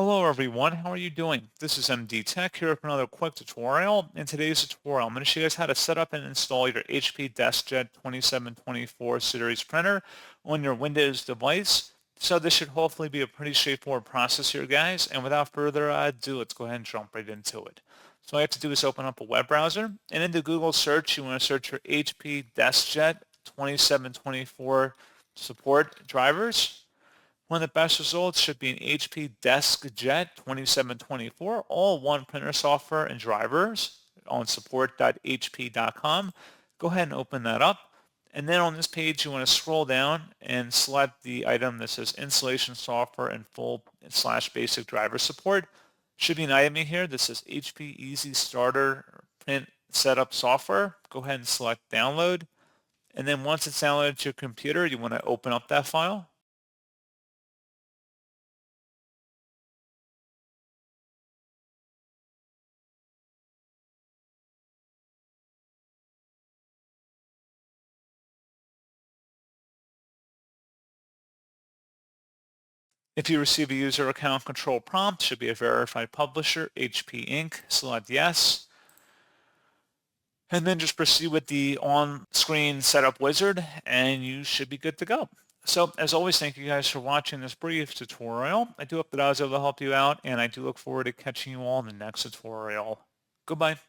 Hello everyone, how are you doing? This is MD Tech here with another quick tutorial. In today's tutorial, I'm going to show you guys how to set up and install your HP DeskJet 2724 series printer on your Windows device. So this should hopefully be a pretty straightforward process here, guys. And without further ado, let's go ahead and jump right into it. So all you have to do is open up a web browser, and in the Google search, you want to search for HP DeskJet 2724 support drivers. One of the best results should be an HP DeskJet 2724, all one printer software and drivers on support.hp.com. Go ahead and open that up. And then on this page, you want to scroll down and select the item that says installation software and full/basic driver support. Should be an item in here that says HP Easy Starter Print Setup Software. Go ahead and select download. And then once it's downloaded to your computer, you want to open up that file. If you receive a user account control prompt, should be a verified publisher, HP Inc. Select yes. And then just proceed with the on-screen setup wizard, and you should be good to go. So as always, thank you guys for watching this brief tutorial. I do hope that I was able to help you out, and I do look forward to catching you all in the next tutorial. Goodbye.